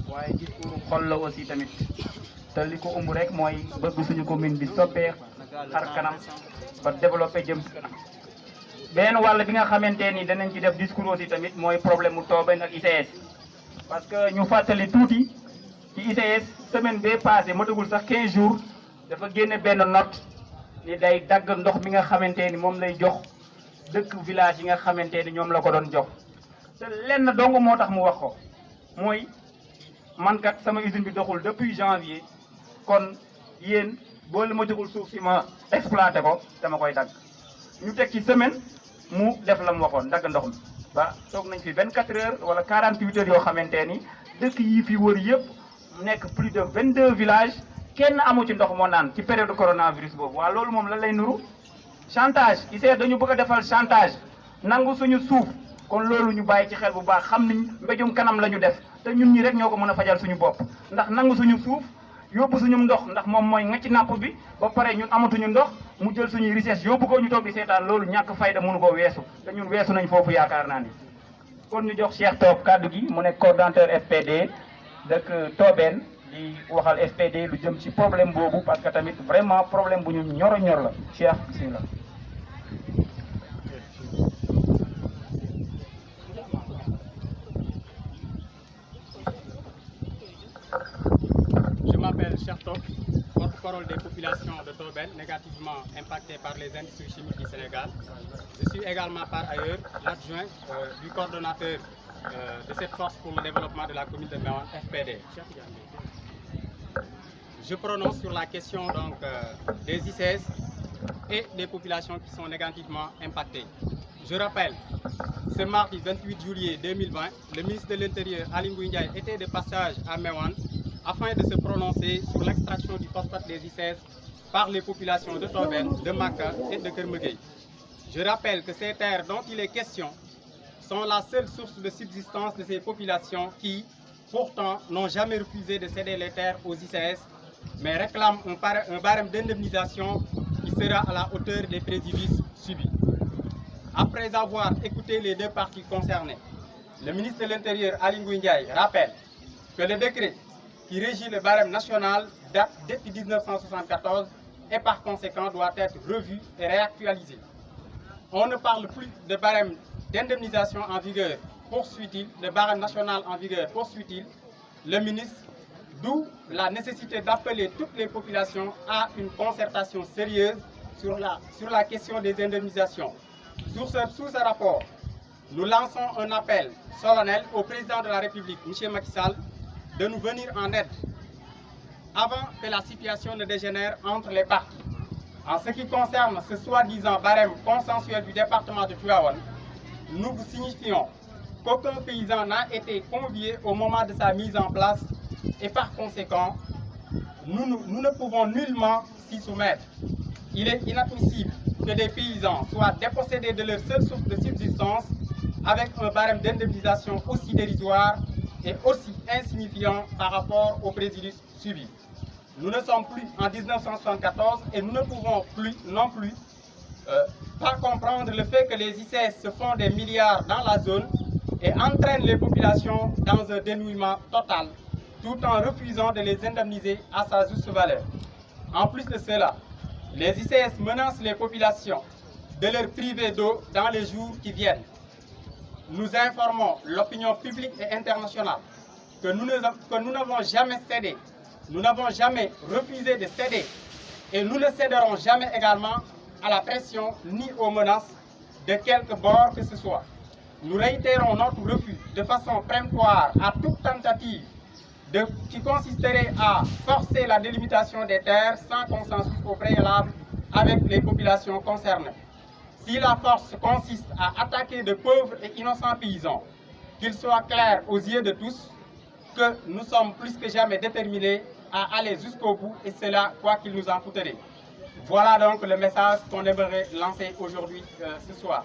waaye discours xol la aussi tamit te li ko ëmb rek mooy bëgg suñu commune bi soppee xar kanam ba développé jëm si kanam. benn wàll bi nga xamante ni danañ ci def discours aussi tamit mooy problème mu Tobène ak ICS parce que ñu fàttali tuuti ci ICS semaine bee passé matagul sax 15 jours dafa génne benn note ni day dagg ndox mi nga xamante ni moom lay jox dëkk village yi nga xamante ni ñoom la ko doon jox te lenn dong moo tax mu wax ko mooy man kat sama usine bi doxul depuis janvier kon yéen boo la ma joxul suuf si ma exploité ko dama koy dagg ñu teg ci semaine mu def la mu waxoon dagg ndox mi ba toog nañ fi 24 heures wala 48 heures yoo xamante ni dëkk yi fi wër yëpp nekk plus de 22 villages kenn amu ci ndox moo naan ci période coronavirus boobu. waaw loolu moom lan lay nuru chantage ICS dañu bëgg a defal chantage nangu suñu suuf kon loolu ñu bàyyi ci xel bu baax xam niñ mbéjum kanam la ñu def te ñun ñi rek ñoo ko mën a fajal suñu bopp ndax nangu suñu suuf yóbbu suñu ndox ndax moom mooy nga ci napp bi ba pare ñun amatuñu ndox mu jël suñuy richesse yóbbu ko ñu toog di seetaan loolu ñàkk fayda mënu ko weesu te ñun weesu nañ foofu yaakaar naa ni. kon ñu jox Cheikh Top kàddu gi mu nekk coordonnateur FPD dëkk Tobène di waxal FPD lu jëm ci problème boobu parce que tamit vraiment problème bu ñu ñor a ñor la Cheikh bismillah. Je m'appelle Cheikh Top, porte-parole des populations de Tobène négativement impactées par les industries chimiques du Sénégal. Je suis également par ailleurs l'adjoint du coordonnateur de cette force pour le développement de la commune de Méouane, FPD. Je prononce sur la question donc, des ICS et des populations qui sont négativement impactées. Je rappelle, ce mardi 28 juillet 2020, le ministre de l'Intérieur, Aly Ngouille Ndiaye, était de passage à Méouane afin de se prononcer sur l'extraction du phosphate des ICS par les populations de Tobène, de Maka et de Keur Mengueye. Je rappelle que ces terres dont il est question sont la seule source de subsistance de ces populations qui, pourtant, n'ont jamais refusé de céder les terres aux ICS, mais réclament un barème d'indemnisation qui sera à la hauteur des préjudices subis. Après avoir écouté les deux parties concernées, le ministre de l'Intérieur, Aly Ngouille Ndiaye, rappelle que le décret qui régit le barème national date depuis 1974 et par conséquent doit être revu et réactualisé. On ne parle plus de barème d'indemnisation en vigueur, poursuit-il, de barème national en vigueur, poursuit-il, le ministre, d'où la nécessité d'appeler toutes les populations à une concertation sérieuse sur la question des indemnisations. Sous ce rapport, nous lançons un appel solennel au président de la République, M. Macky Sall, de nous venir en aide avant que la situation ne dégénère entre les parties. En ce qui concerne ce soi-disant barème consensuel du département de Tivaouane, nous vous signifions qu'aucun paysan n'a été convié au moment de sa mise en place et par conséquent, nous ne pouvons nullement s'y soumettre. Il est inadmissible que des paysans soient dépossédés de leur seule source de subsistance avec un barème d'indemnisation aussi dérisoire et aussi insignifiant par rapport aux préjudices subis. Nous ne sommes plus en 1974 et nous ne pouvons plus non plus pas comprendre le fait que les ICS se font des milliards dans la zone et entraînent les populations dans un dénuement total, tout en refusant de les indemniser à sa juste valeur. En plus de cela, les ICS menacent les populations de leur priver d'eau dans les jours qui viennent. Nous informons l'opinion publique et internationale que nous n'avons jamais cédé, nous n'avons jamais refusé de céder et nous ne céderons jamais également à la pression ni aux menaces de quelque bord que ce soit. Nous réitérons notre refus de façon préemptoire à toute tentative qui consisterait à forcer la délimitation des terres sans consensus au préalable avec les populations concernées. Si la force consiste à attaquer de pauvres et innocents paysans, qu'il soit clair aux yeux de tous que nous sommes plus que jamais déterminés à aller jusqu'au bout et cela quoi qu'il nous en coûterait. Voilà donc le message qu'on aimerait lancer aujourd'hui, ce soir.